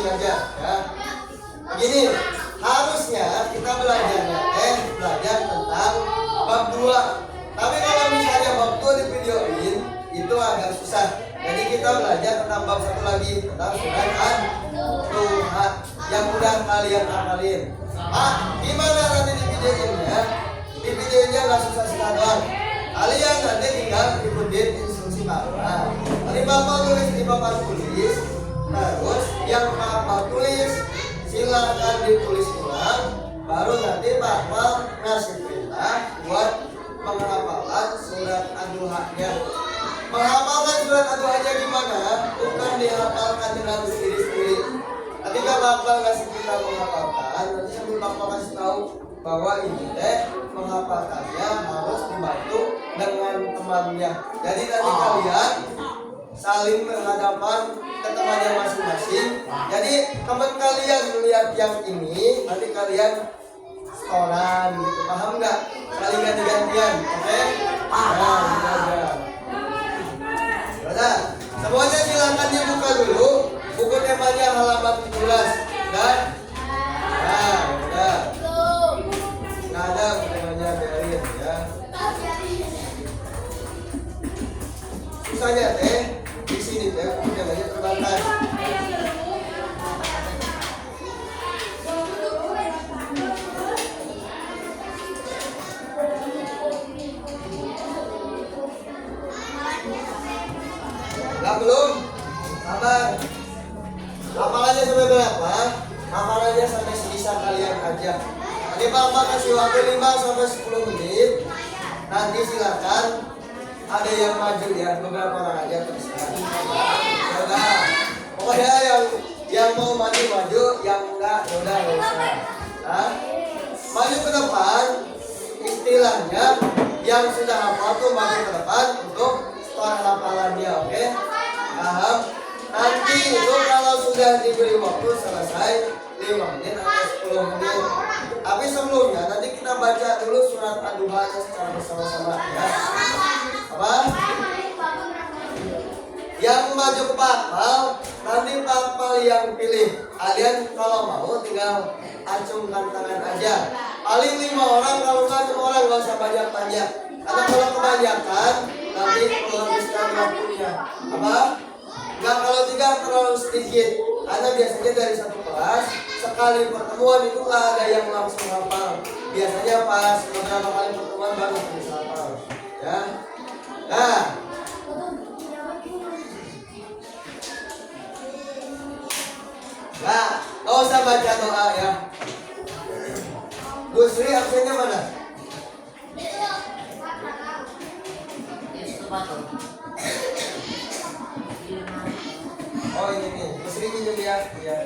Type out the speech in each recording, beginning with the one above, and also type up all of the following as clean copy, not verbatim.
gini aja ya. Begini, harusnya kita belajar tentang bab 2. Tapi kalau misalnya bab 2 di videoin itu agak susah. Jadi kita belajar tentang bab 1 lagi tentang surat Ad-Duha yang udah kalian hafalin. Gimana nanti di videoinnya? Di videonya nggak susah doang. Kalian nanti tinggal ikutin instruksi Bapak. Tadi Bapak tulis di papan tulis, terus yang Bapak tulis silakan ditulis ulang. Baru nanti Bapak ngasih perintah buat menghafalkan surat Ad-Duha-nya. Menghafalkan surat Ad-Duha-nya gimana? Bukan dihafalkan dengan sendiri-sendiri. Ketika Bapak ngasih perintah menghafalkan, nanti sambil Bapak kasih tahu bahwa ini menghafalkannya harus dibantu dengan temannya. Jadi nanti kalian saling berhadapan ke temannya masing-masing. Jadi teman kalian melihat yang ini, nanti kalian setoran gitu, paham nggak? Saling ganti-gantian, oke? Nah, semuanya silakan dibuka dulu. Buku temanya halaman 17 dan udah. Nggak ada temanya, biarin ya. Susahnya di sini buku temanya terbatas. Nah, belum? Sabar. Hafalannya sampai berapa? Hafalannya sampai sebisa kalian aja. Tadi Bapak kasih waktu 5-10 menit. Nanti silakan ada yang maju ya, beberapa orang aja terserah. Udah. Pokoknya yang mau maju, yang enggak udah usah. Nah, maju ke depan. Istilahnya yang sudah hafal tuh maju ke depan untuk setor hafalannya, oke? Paham? Nanti itu kalau sudah diberi waktu selesai 5 menit atau 10 menit. Tapi sebelumnya nanti kita baca dulu surat Ad-Duha secara bersama-sama ya. Apa? Yang maju ke papal, nanti papal yang pilih. Kalian kalau mau tinggal acungkan tangan aja. Paling 5 orang, kalau nggak 6 orang, nggak usah banyak-banyak. Karena kalau kebanyakan nanti menghabiskan waktunya. Apa? Nah, kalau 3 terlalu sedikit. Karena biasanya dari satu kelas sekali pertemuan itu nggak ada yang langsung hafal. Biasanya pas beberapa kali pertemuan baru bisa hafal. Ya. Nah, nggak usah baca doa ya. Bu Sri absennya mana? Oh ini nih, Bu Sri minum ya. Iya.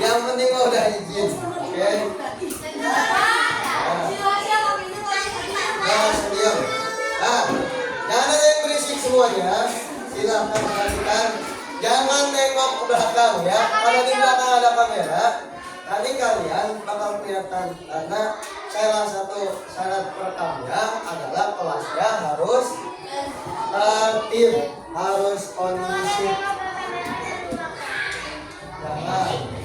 Yang penting udah izin, oke? Diam. Jangan ada yang berisik semuanya. Silahkan perhatikan. Jangan nengok ke belakang ya. Kalau di belakang ada kamera, nanti kalian bakal kelihatan. Karena salah satu syarat perekamnya adalah kelasnya harus tertib, harus kondusif. Jangan.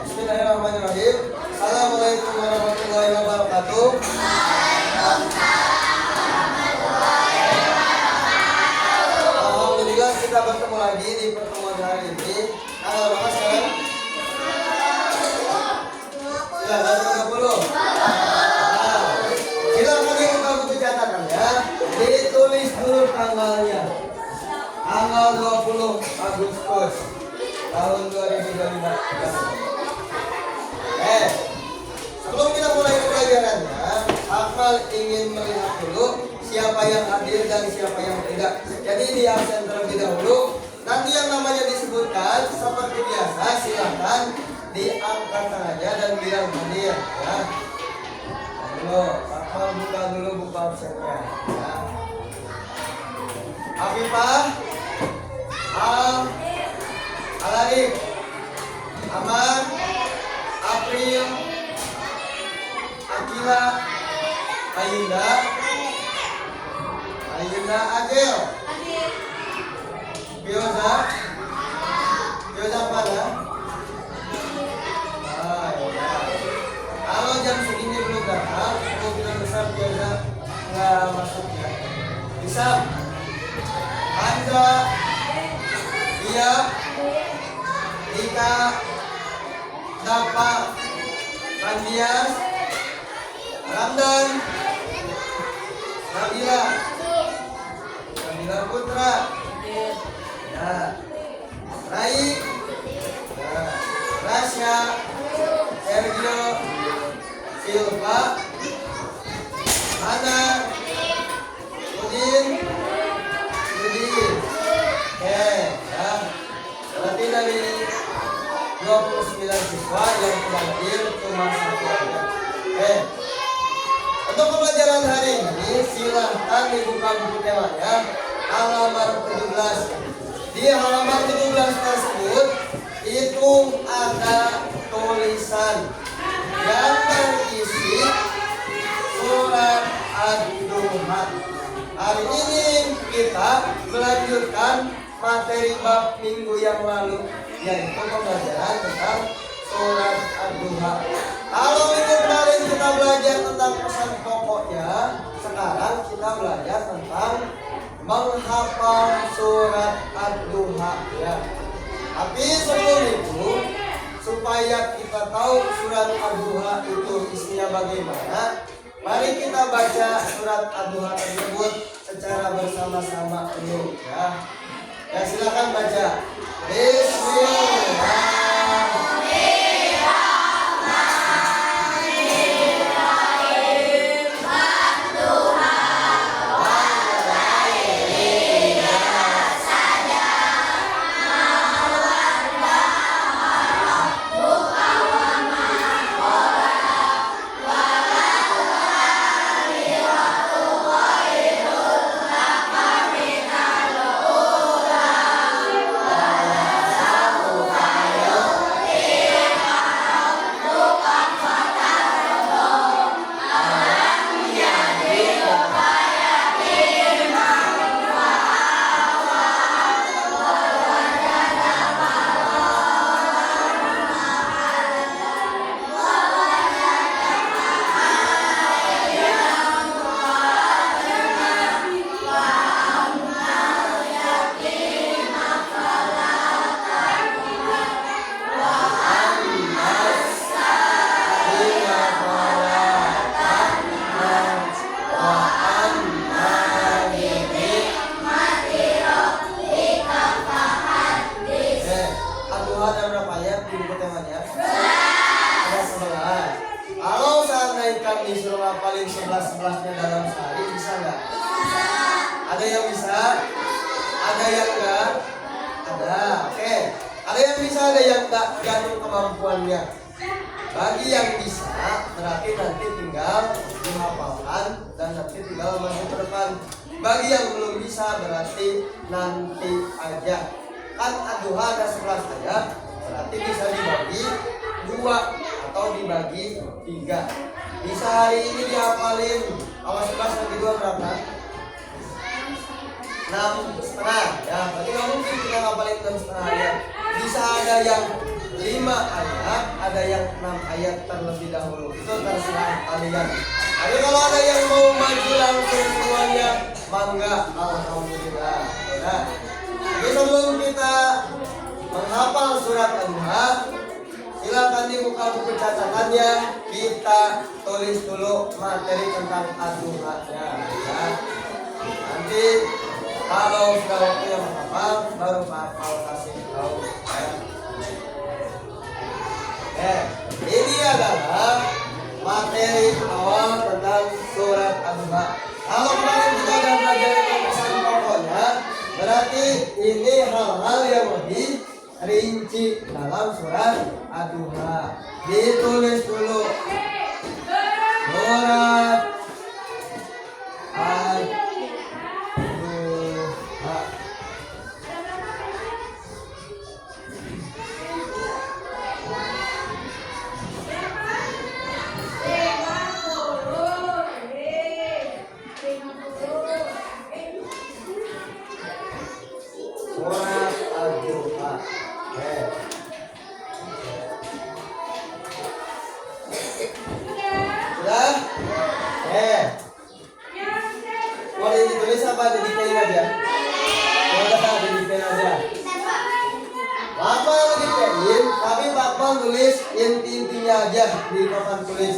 Bismillahirrahmanirrahim. Assalamualaikum warahmatullahi wabarakatuh. Alhamdulillah kita bertemu lagi di pertemuan hari ini. Tanggal berapa sekarang? 30. Silakan dibuka buku catatan ya. Ditulis dulu tanggalnya. Tanggal 20 Agustus tahun 2025. Sebelum kita mulai pelajarannya, Akmal ingin melihat dulu siapa yang hadir dan siapa yang tidak. Jadi di absen terlebih dahulu. Nanti yang namanya disebutkan seperti biasa, silahkan diangkat tangannya dan bilang hadir ya. Halo, Akmal buka dulu buka absennya. Ya. Afifah, Alarik, Aman, April, Akila, Ayunda, Agil, Bioza mana? Ya. Kalau jam segini belum datang, kemungkinan besar Bioza nggak masuk ya. Bisa, Anda, Dia, Dika, Dapa, Kandias, Ramdan, Nabila Putra, ya, Rai, ya, Rasya, Sergio, Silva, Ana, Udin, ya. Berarti dari 29 siswa yang hadir cuma 1 aja. Untuk pembelajaran hari ini silahkan dibuka buku temanya halaman 17. Di halaman 17 tersebut itu ada tulisan yang berisi surat Ad-Duha. Hari ini kita melanjutkan materi bab minggu yang lalu, yaitu pembelajaran tentang surat Ad-Duha. Kalau minggu kemarin kita belajar tentang pesan pokoknya, sekarang kita belajar tentang menghafal surat Ad-Duha ya. Tapi sebelum itu, supaya kita tahu surat Ad-Duha itu isinya bagaimana, mari kita baca surat Ad-Duha tersebut secara bersama-sama dulu ya. Ya, silakan baca. Bismillahirrahmanirrahim. Disuruh ngapalin 11-11-nya dalam sehari, bisa nggak? Ada yang bisa? Ada yang enggak? Ada, oke. Ada yang bisa, ada yang enggak, gantung kemampuannya. Bagi yang bisa, berarti nanti tinggal dihafalkan dan nanti tinggal masuk ke depan. Bagi yang belum bisa, berarti nanti aja. Kan Ad-Duha ada 11 ayat, berarti bisa dibagi 2 atau dibagi 3. Bisa hari ini dihafalin. Kalau 11 bagi 2 berapa? 6,5 ya. Berarti nggak mungkin kita ngapalin 6,5 ayat. Bisa ada yang 5 ayat, ada yang 6 ayat terlebih dahulu. Itu terserah kalian. Tapi kalau ada yang mau maju langsung semuanya, bangga, alhamdulillah. Nah, jadi sebelum kita menghafal surat Ad-Duha, silakan dibuka buku catatannya, kita tulis dulu materi tentang Ad-Duha-nya ya. Nanti kalau sudah waktunya menghafal, baru menghafal kasih tahu ya. Ini adalah materi awal tentang surat Ad-Duha. Kalau kemarin kita sudah belajar tentang pesan pokoknya, berarti ini hal-hal yang lebih rinci dalam surat Ad-Duha. Ditulis dulu surat Oke. Sudah? Oke. Boleh ditulis apa didiktein aja? Udah didiktein aja. Lama didiktein, tapi Pak Akmal tulis inti-intinya aja di papan tulis.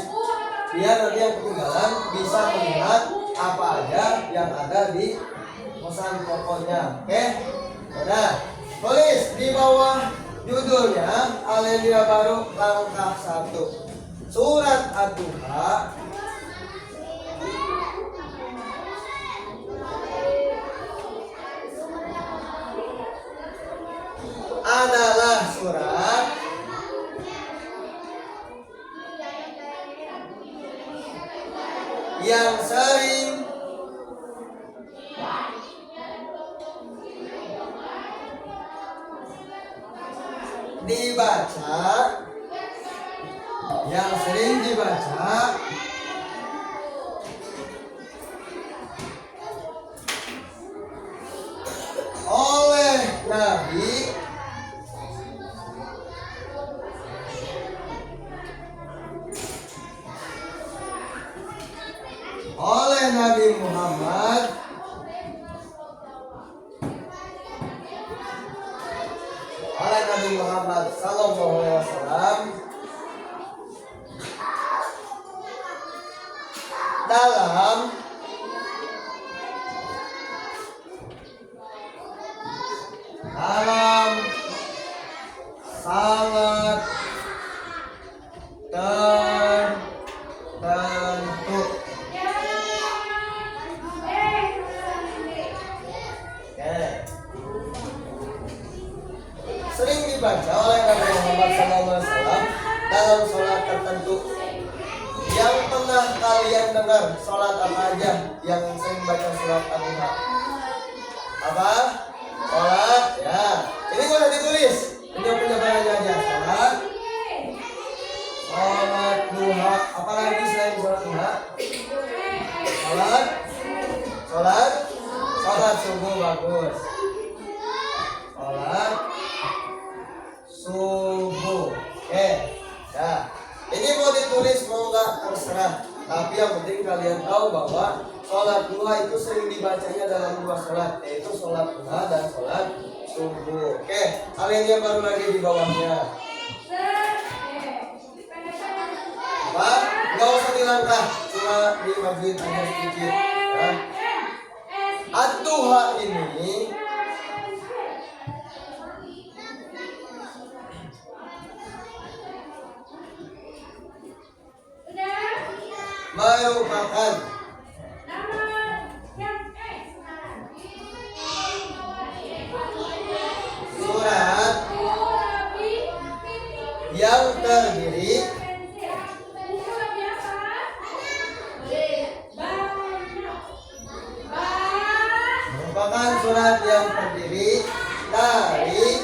Biar nanti yang ketinggalan bisa melihat apa aja yang ada di pesan pokoknya. Oke? Udah. Tulis di bawah judulnya Alinea Baru langkah 1. Surat Ad-Duha adalah surat yang sering dibaca oleh Nabi Muhammad sallallahu alaihi wasallam dalam salat tertentu. Sering dibaca oleh Nabi Muhammad SAW dalam sholat tertentu. Yang pernah kalian dengar sholat apa aja yang sering baca sholat Ad-Duha? Apa? Sholat, ya. Ini boleh ditulis. Ini penyebarannya aja. Sholat duha. Apalagi selain sholat duha? Sholat subuh bagus. Sholat subuh. Oke. Ya. Ini mau ditulis mau nggak terserah. Tapi yang penting kalian tahu bahwa sholat duha itu sering dibacanya dalam 2 sholat, yaitu sholat duha dan sholat subuh. Oke, kalian yang baru lagi di bawahnya. Apa? Nggak usah dilangkah, cuma dimajuin aja sedikit. Ya. Ad-Duha ini merupakan surat yang terdiri dari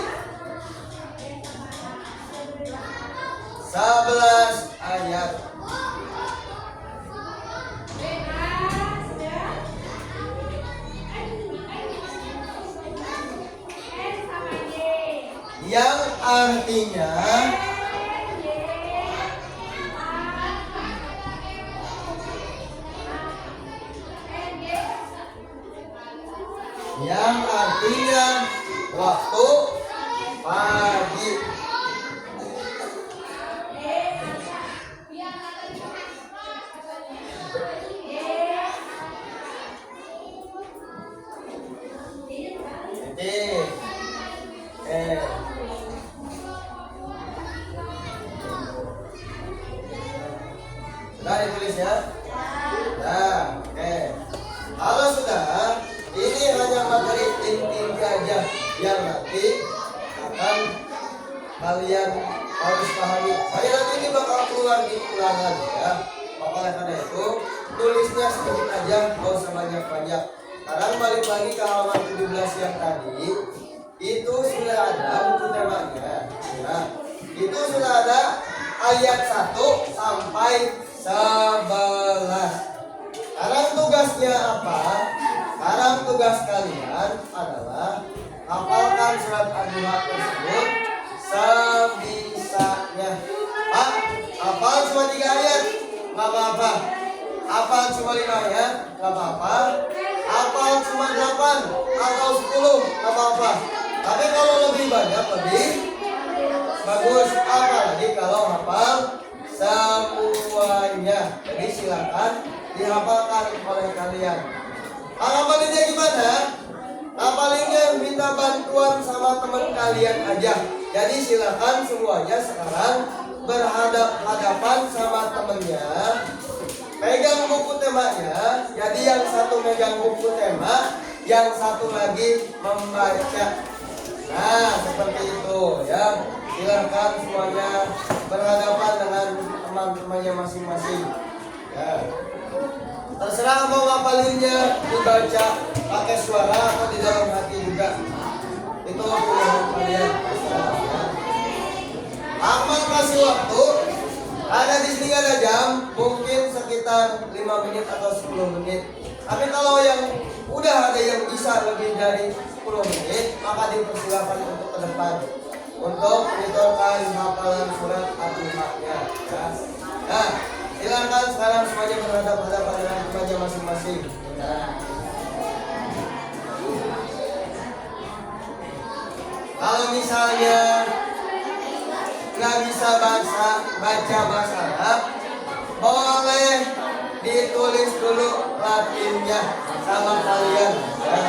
11 ayat. Yang artinya waktu pagi. Sudah ditulis ya? Nah, oke. Kalau sudah, ini hanya materi inti aja yang nanti akan kalian harus pahami. Saya nanti ini bakal keluar di ulangan ya. Oleh karena itu, tulisnya sedikit aja, gak usah banyak-banyak. Sekarang balik lagi ke halaman 17 yang tadi. Itu sudah ada buku temanya. Ya. Itu sudah ada ayat 1 sampai 11. Sekarang tugasnya apa? Sekarang tugas kalian adalah hafalkan surat Ad-Duha tersebut sebisanya. Pak, hafal cuma 3 ayat, nggak apa-apa. Hafal cuma 5 ayat, nggak apa-apa. Hafal cuma 8 atau 10, nggak apa-apa. Tapi kalau lebih banyak, lebih bagus. Apalagi kalau hafal semuanya. Jadi silakan dihafalkan oleh kalian. Hafalinnya gimana? Hafalinnya minta bantuan sama teman kalian aja. Jadi silakan semuanya sekarang berhadap-hadapan sama temennya. Pegang buku temanya. Jadi yang satu megang buku tema, yang satu lagi membaca. Nah, seperti itu ya. Silakan semuanya berhadapan dengan teman-temannya masing-masing. Ya. Terserah mau ngapalinnya dibaca pakai suara atau di dalam hati juga. Itu pilihan kalian. Amal kasih waktu. Ada di sini ada jam, mungkin sekitar 5 menit atau 10 menit. Tapi kalau yang udah ada yang bisa lebih dari 10 menit, maka dipersilakan untuk ke depan untuk menyetorkan hafalan surat Al-Fatihah. Ya. Nah, silakan sekarang semuanya berhadapan-hadapan dengan temannya masing-masing. Ya. Kalau misalnya nggak bisa baca bahasa Arab, boleh ditulis dulu Latinnya sama kalian. Ya.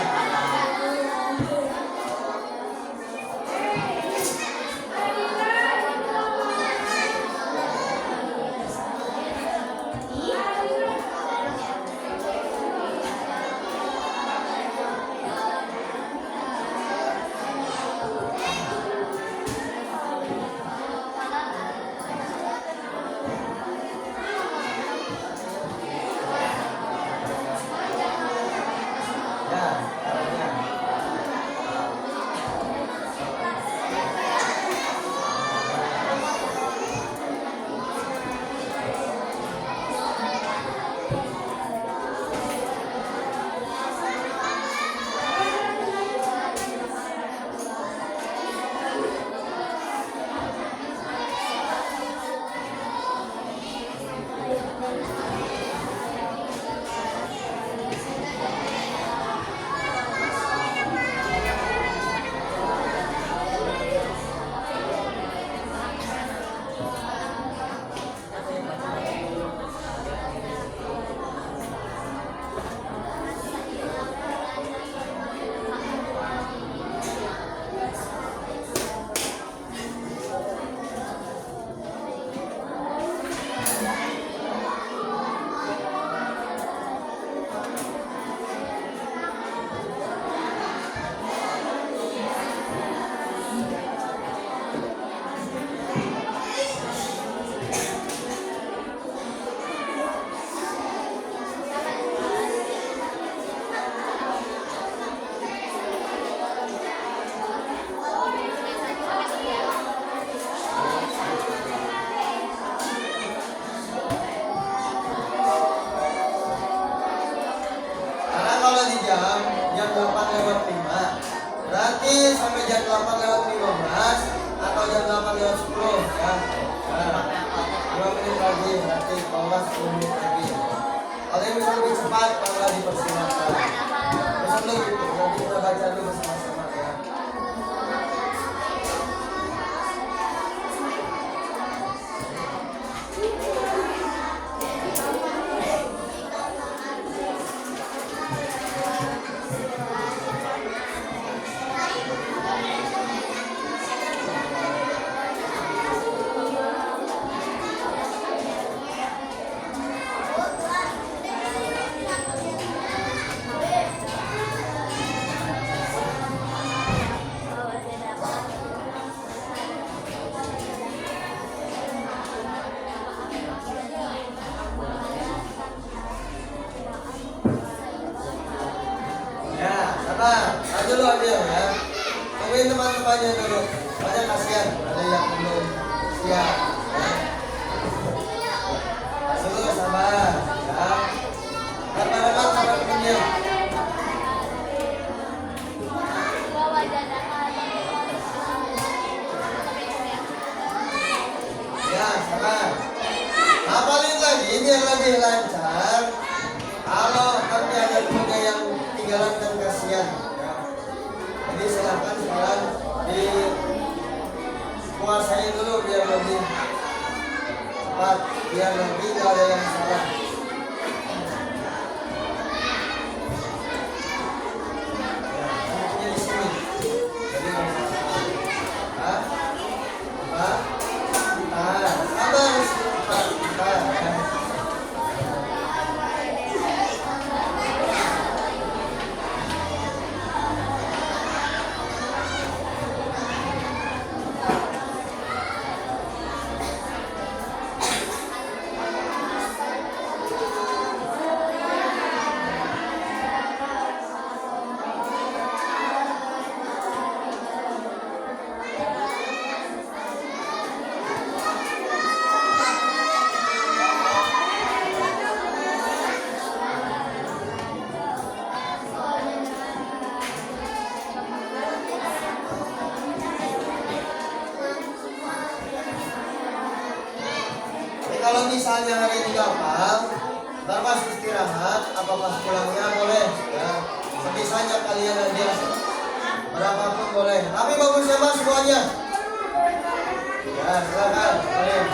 Jam 8:05, berarti sampai jam 8:15 atau jam 8:10 ya. Nah, 2 menit lagi, berarti kalau 10 menit lagi. Kalau yang bisa lebih cepat, maka dipersilakan. Bisa lebih, nanti kita baca dulu bersama-sama ya. Dulu aja ya, tungguin teman-temannya dulu, banyak kasihan ada yang belum siap ya. Dulu sabar ya, rekan-rekan sama temennya. biar lebih lancar, kalau nanti ada temennya yang tinggalan kan kasihan ya. Jadi silakan sekarang dikuasai dulu biar lebih cepat, biar nanti nggak ada yang salah. Kalau misalnya hari ini gampang, ntar pas istirahat apa pas pulangnya boleh ya. Sebisanya kalian aja, berapapun boleh. Tapi bagusnya mas semuanya. Ya silakan kalian.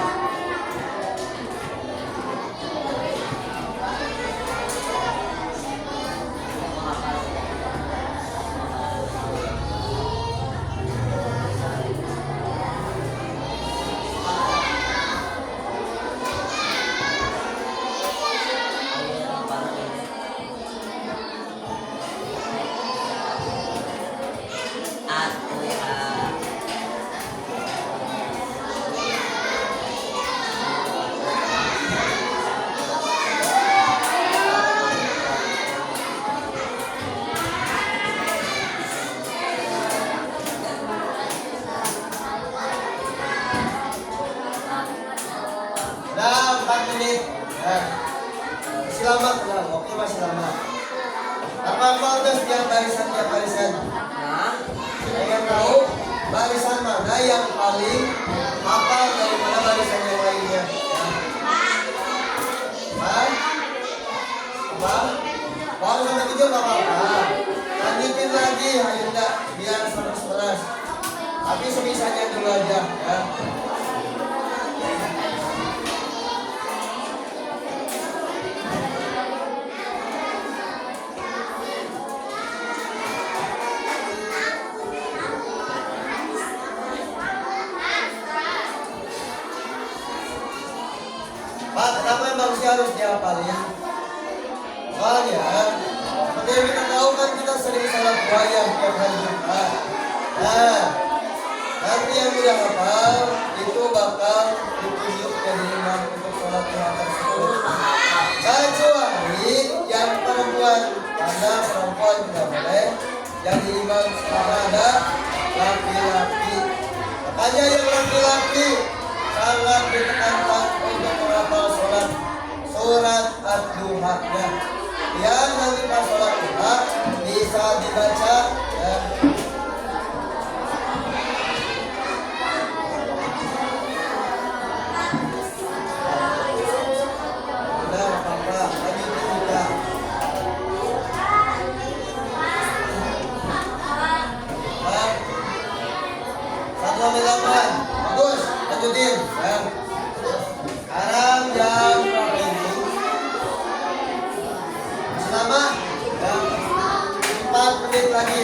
Nah, 4 menit. Nah, selamat lah, oke mas selamat. Apa terus tiap barisan? Nah, pengen tahu barisan mana yang paling hafal daripada barisan yang lainnya? Hah? Apa? Kalau sampai 7 nggak apa-apa. Lanjutin lagi, ayo enggak biar 111. Tapi sebisanya dulu aja ya. Pak, kenapa emang sih harus dihafalin? Soalnya, seperti yang kita tahu kan kita sering salat buaya tiap hari Jumat. Nah, nanti yang udah hafal itu bakal ditunjuk jadi imam untuk sholat Jumat tersebut. Kecuali yang perempuan, karena perempuan tidak boleh jadi imam karena ada laki-laki. Makanya yang laki-laki sangat ditekankan untuk menghafal surat Ad-Duha ya. Yang nanti pas sholat duha bisa dibaca ya. Nah, apa lagi kita. Satu sampai 8. Bagus, lanjutin ya. Sekarang jam berapa ini? Masih lama? Ya. 4 menit lagi.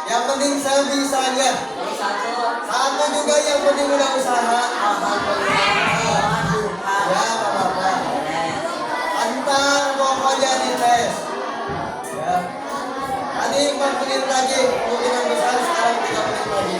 Yang penting sebisanya. Satu juga yang penting udah usaha. Ya, apa-apa. Antar pokoknya di tes. Ya. Tadi 4 menit lagi, kemungkinan besar sekarang 3 menit lagi.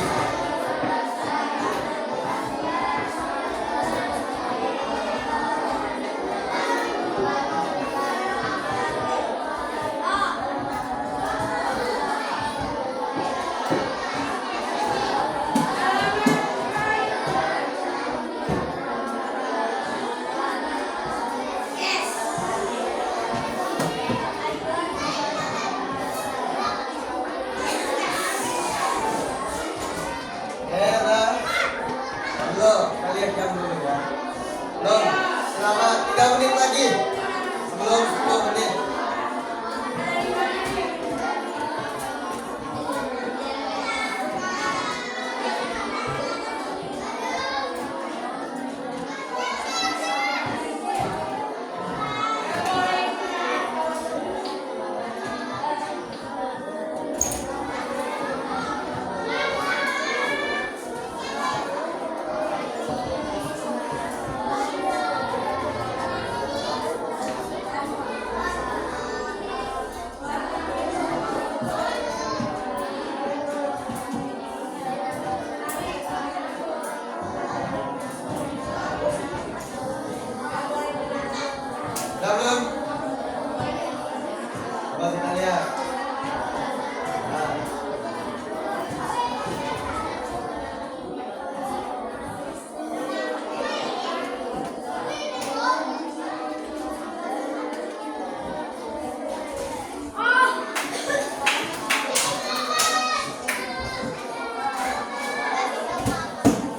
Belum, kalian jam dulu ya. Belum, selama 3 menit lagi. Sebelum 10 menit. Belum? Coba kita lihat.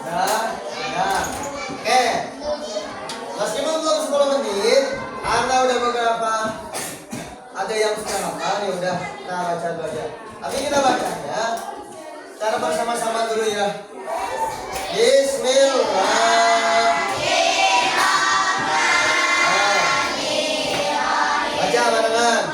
Nah. Nah. Oke. Meskipun belum 10 menit, karena udah beberapa ada yang sudah hafal, ya udah kita baca dulu aja. Tapi kita bacanya cara bersama-sama dulu ya. Bismillah. Baca barengan.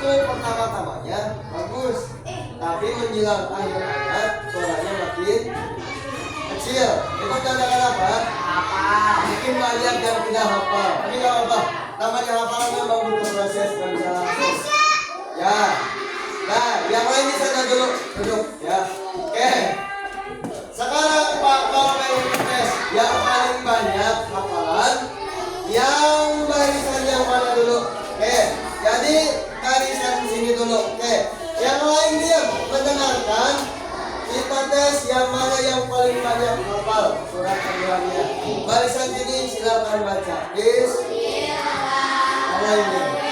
Pertama-tamanya bagus, tapi menjelang akhir ayat suaranya makin kecil. Itu tanda apa? Mungkin banyak yang tidak hafal, tapi nggak apa. Namanya hafalan memang butuh proses dan bisa langsung. Ya, nah yang lain di sana dulu duduk ya. Oke. Sekarang Pak kalau mau tes yang paling banyak hafalan, yang barisan yang mana dulu? Oke. Jadi barisan sini dulu. Oke. Yang lain diam mendengarkan. Kita tes yang mana yang paling banyak hafal surat Al-Baqarah. Barisan sini silakan baca. Bismillahirrahmanirrahim.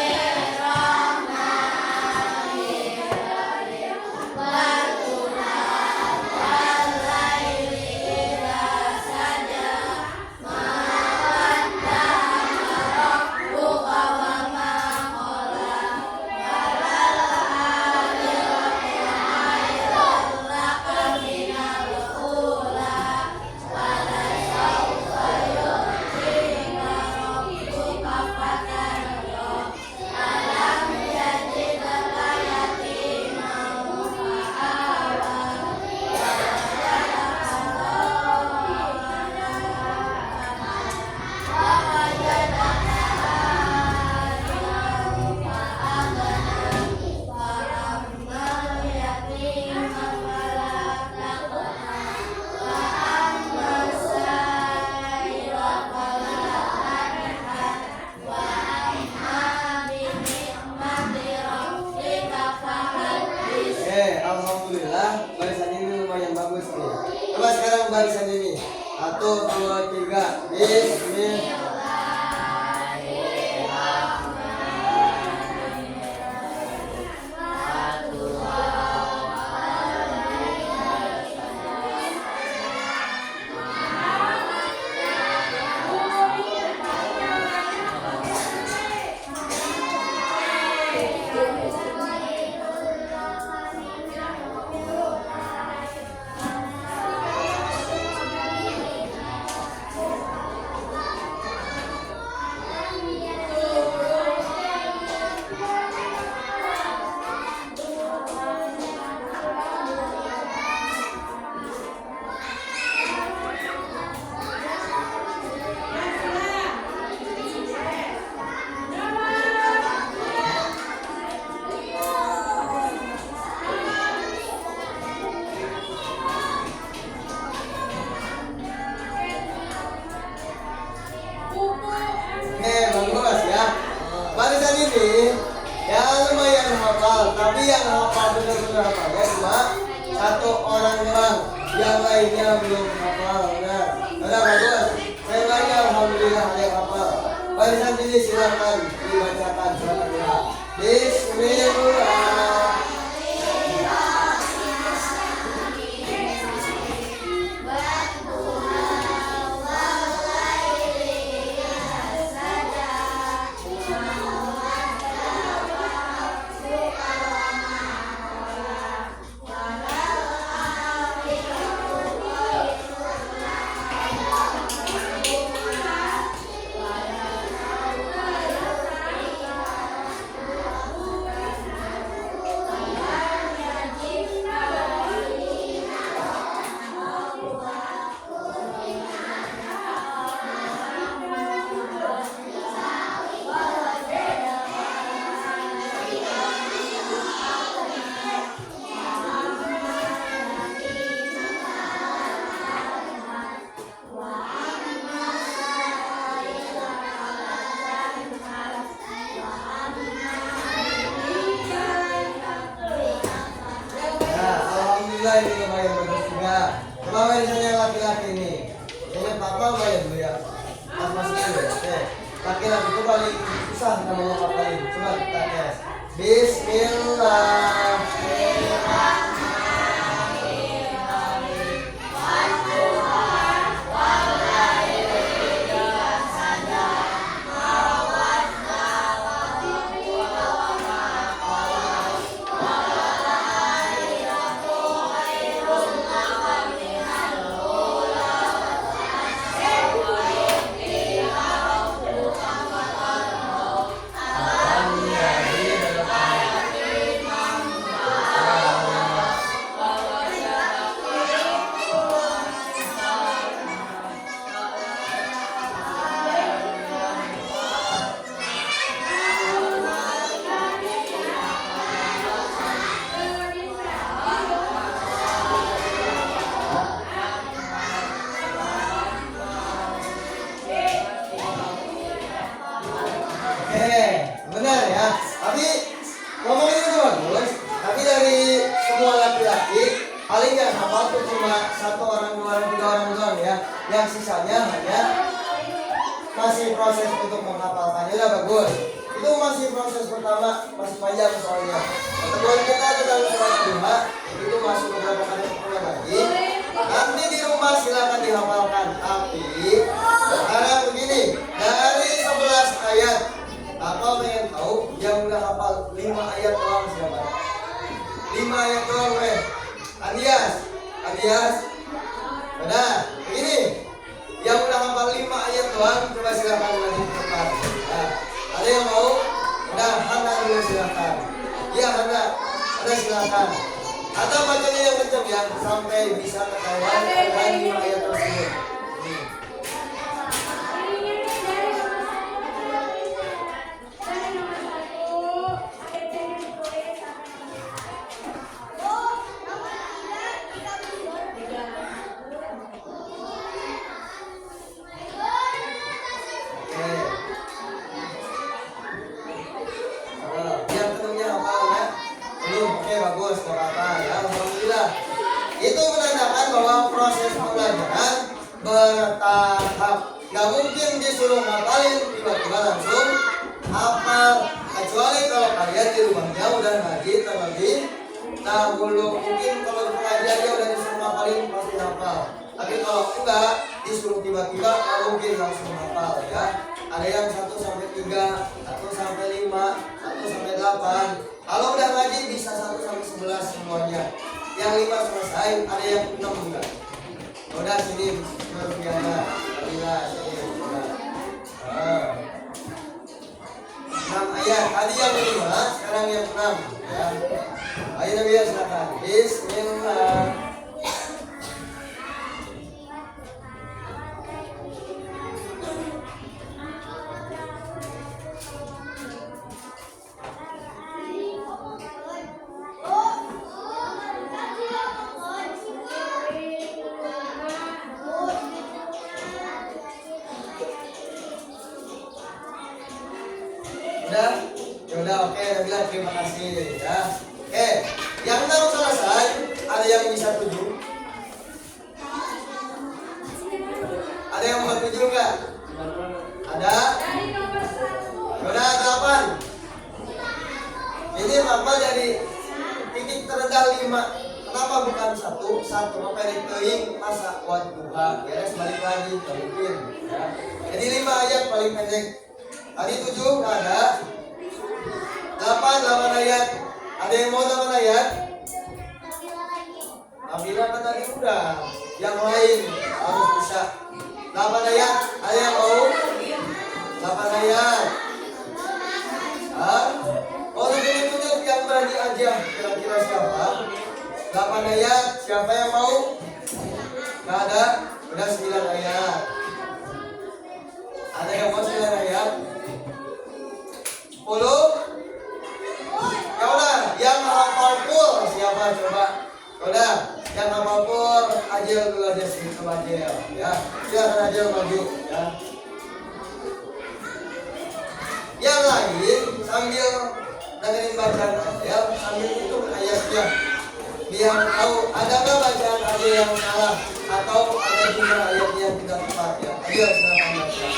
Alhamdulillah barisan ini lumayan bagus nih. Coba sekarang barisan ini 1, 2, 3. Bismillah. sini ya lumayan hafal, tapi yang hafal benar-benar hafalnya cuma satu orang doang, yang lainnya belum hafal. Nah, bagus. Saya lainnya alhamdulillah ada yang hafal. Barisan ini silakan dibacakan suratnya. Bismillah. Ini lumayan bagus juga. Coba barisan yang laki-laki ini. Ini papa lumayan dulu ya. Pas masuk dulu ya. Oke. Laki-laki itu paling susah nama ngapalin. Coba kita tes. Bismillah. Benar ya. Tapi ngomongin itu bagus. Tapi dari semua laki-laki paling yang hafal tuh cuma satu orang, dua orang, tiga orang doang ya. Yang sisanya hanya masih proses untuk menghafalkannya. Udah bagus. Itu masih proses pertama, masih panjang soalnya. Kedua kita tentang surat Duha itu masih beberapa kali sepuluh lagi. Nanti di rumah silakan dihafalkan. Tapi sekarang begini, dari 11 ayat. Apa pengen tahu yang udah hafal 5 ayat doang siapa? 5 ayat doang weh. Adias. Benar. Begini. Yang udah hafal 5 ayat doang coba silakan lanjut ke depan. Nah, ada yang mau? Udah, Hana dulu silakan. Iya, Hana. Ada silakan. Atau bacanya yang kencang ya sampai bisa ketahuan dengan 5 ayat tersebut. Oke, bagus, gak apa-apa ya, alhamdulillah. Itu menandakan bahwa proses pembelajaran bertahap. Gak mungkin disuruh ngapalin tiba-tiba langsung hafal, kecuali kalau kalian di rumahnya udah ngaji terlebih dahulu. Mungkin kalau di pengajian dia udah disuruh ngapalin pasti hafal. Tapi kalau enggak disuruh tiba-tiba gak mungkin langsung hafal ya. Ada yang 1 sampai 3, 1 sampai 5, 1 sampai 8. Kalau udah ngaji bisa 1 sampai 11 semuanya. Yang 5 selesai, ada yang 6 enggak. Udah sini berbiasa. Alhamdulillah sini. 6 ayat. Tadi yang 5, sekarang yang 6 ya. Ayo Nabi silakan. Bismillah. Udah? Ya udah, oke, Nabila, terima kasih ya. Oke, yang 6 selesai. Ada yang bisa 7? Ada yang mau 7 enggak? Ada? Udah 8. Ini mama jadi titik terendah 5. Kenapa bukan 1? 1 maka diteing masa wadduha. Ya, balik lagi balikin ya. Jadi 5 ayat paling pendek. Tadi 7 enggak ada. 8 ayat. Ada yang mau 8 ayat? Nabila kan tadi udah. Yang lain harus bisa 8 ayat. Ada yang mau? 8 ayat. Oh, tunjuk yang berani aja. Kira-kira siapa? 8 ayat. Siapa yang mau? Gak ada. Udah 9 ayat. Ada yang mau 9 ayat? 10? Ya udah, yang hafal full siapa coba? Udah, yang hafal full Ajil dulu aja sih, coba Ajil ya. Silakan Ajil maju ya. Yang lain sambil dengerin bacaan Ajil, sambil itu ayatnya. Biar tahu ada nggak bacaan Ajil yang salah atau ada juga ayat yang tidak tepat ya. Ajil silakan baca.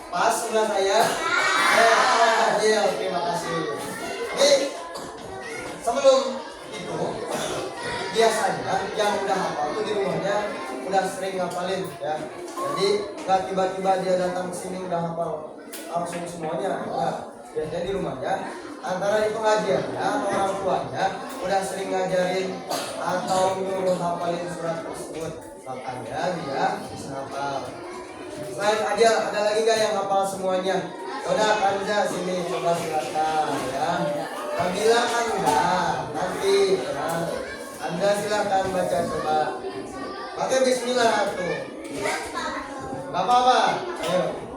Pas sebelah saya. Ajil, terima kasih. Oke. Sebelum itu biasanya yang udah hafal itu di rumahnya udah sering ngapalin ya. Jadi nggak tiba-tiba dia datang ke sini udah hafal langsung semuanya. Enggak. Biasanya di rumahnya antara itu ngajian ya, orang tuanya udah sering ngajarin atau nyuruh hafalin surat tersebut. Makanya dia bisa hafal. Selain Ajil, ada lagi gak yang hafal semuanya? Udah, Kanza sini coba silakan ya. Nabila kan enggak, nanti ya. Anda silakan baca coba. Pakai bismillah tuh. Gak apa-apa. Ayo.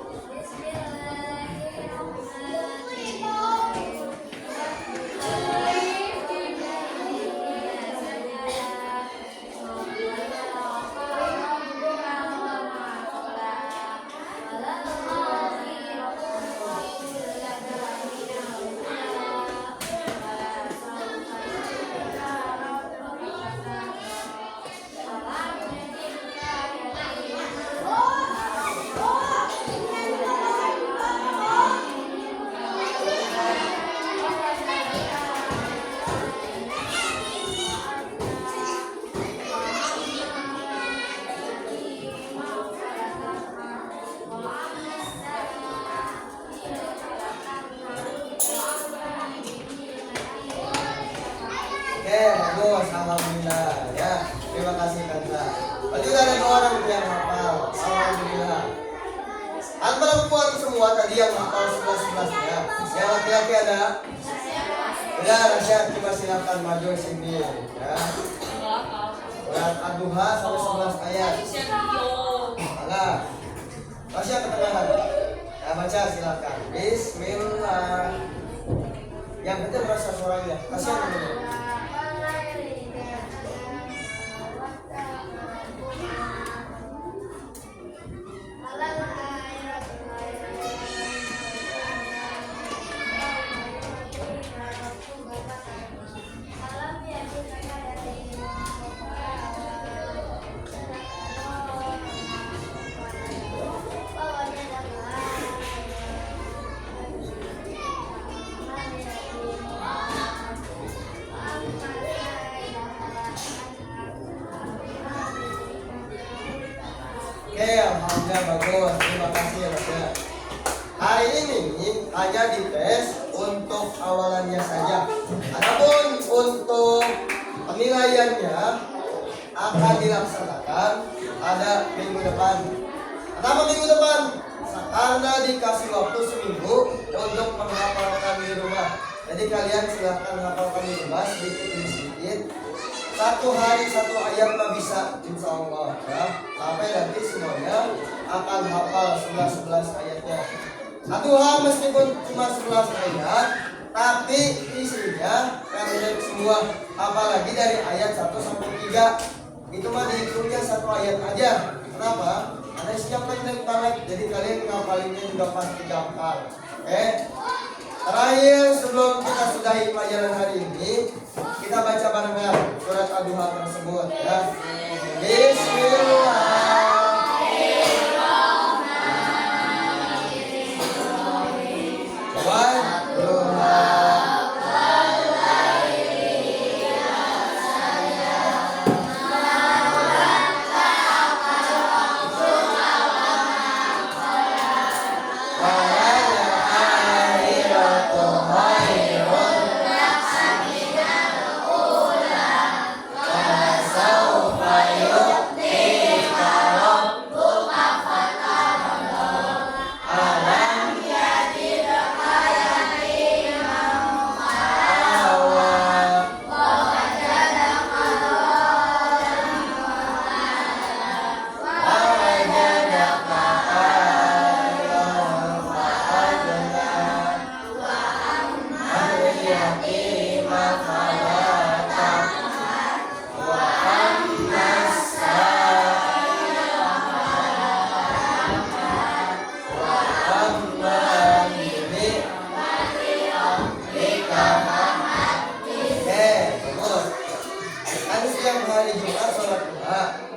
Bagus, alhamdulillah ya. Terima kasih Kanza. Berarti udah ada 2 orang yang hafal. Alhamdulillah. An perempuan semua tadi yang hafal 11 ya. Yang laki-laki ada? Udah, Rasyad, coba silakan maju sini ya. Surat Ad-Duha sampai 11 ayat. Enggak. Rasyad ketengahan. Ya, baca silakan. Bismillah. Yang penting rasa suaranya. Kasihan ini. Oke, alhamdulillah bagus. Terima kasih ya Mas ya. Hari ini hanya dites untuk awalannya saja. Adapun untuk penilaiannya akan dilaksanakan pada minggu depan. Kenapa minggu depan? Karena dikasih waktu seminggu untuk menghafalkan di rumah. Jadi kalian silahkan hafalkan di rumah sedikit demi sedikit. Satu hari satu ayat mah bisa, insya Allah ya. Sampai nanti semuanya akan hafal 11 ayatnya. Satu hal meskipun cuma 11 ayat, tapi isinya pendek semua. Apalagi dari ayat 1 sampai 3 itu mah dihitungnya satu ayat aja. Kenapa? Karena isinya pendek banget. Jadi kalian ngapalinnya juga pasti gampang. Oke. Terakhir sebelum kita sudahi pelajaran hari ini, kita baca bareng-bareng surat Ad-Duha tersebut ya.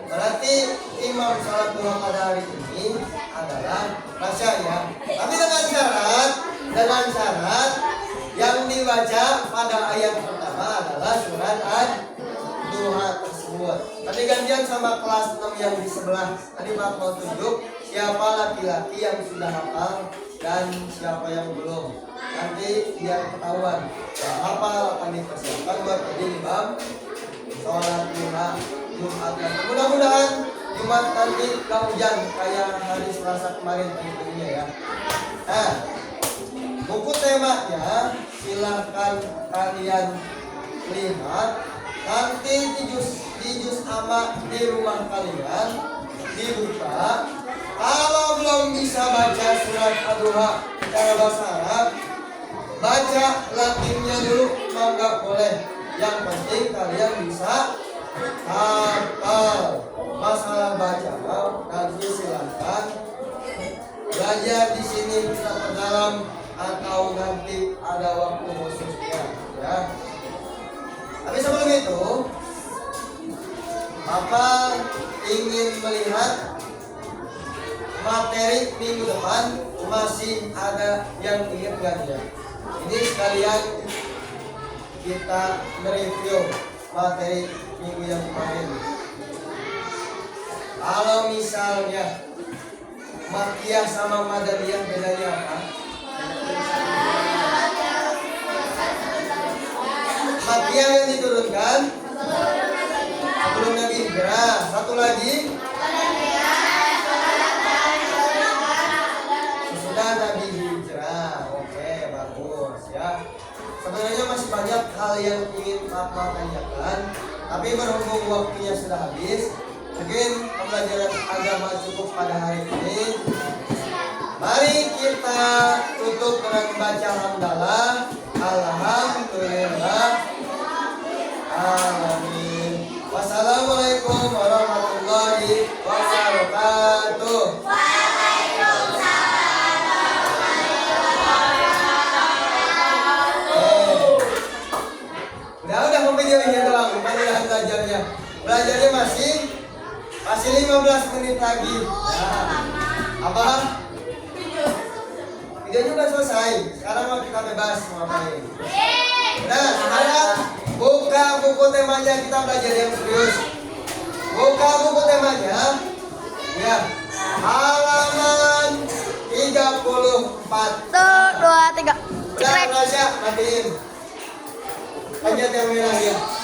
Berarti imam sholat duha pada hari ini adalah rasyanya. Tapi dengan syarat yang dibaca pada ayat pertama adalah surat Ad-Duha tersebut. Tadi gantian sama kelas 6 yang di sebelah. Tadi Pak mau tunjuk siapa laki-laki yang sudah hafal dan siapa yang belum. Nanti biar ketahuan. Yang hafal akan dipersiapkan buat jadi imam sholat duha Jumat. Mudah-mudahan Jumat nanti gak hujan kayak hari Selasa kemarin tentunya ya. Nah, buku temanya silahkan kalian lihat. Nanti di juz amma di rumah kalian dibuka. Kalau belum bisa baca surat Ad-Duha secara bahasa Arab, baca Latinnya dulu, nggak boleh. Yang penting kalian bisa hafal. Masalah baca nanti silakan belajar di sini kita perdalam atau nanti ada waktu khususnya ya. Tapi sebelum itu, Bapak ingin melihat materi minggu depan. Masih ada yang ingin belajar. Ini sekalian kita mereview materi minggu yang kemarin. Kalau misalnya Makiyah sama Madaniyah bedanya apa? Makiyah yang diturunkan sebelum Nabi hijrah. Satu lagi sesudah Nabi hijrah. Oke, bagus ya. Sebenarnya masih banyak hal yang ingin Bapak tanyakan, tapi berhubung waktunya sudah habis, mungkin pembelajaran agama cukup pada hari ini. Mari kita tutup dengan membaca hamdalah. Alhamdulillah. Amin. Wassalamualaikum warahmatullahi wabarakatuh. Udah videonya doang, bukan belajarnya. Belajarnya masih 15 menit lagi. Nah, apa? Videonya udah selesai. Sekarang mau kita bebas mau ngapain. Nah, sekarang buka buku temanya, kita belajar yang serius. Buka buku temanya. Ya. Halaman 34. 1, 2, 3. Udah, Rasya, matiin. Pencet yang merah ya.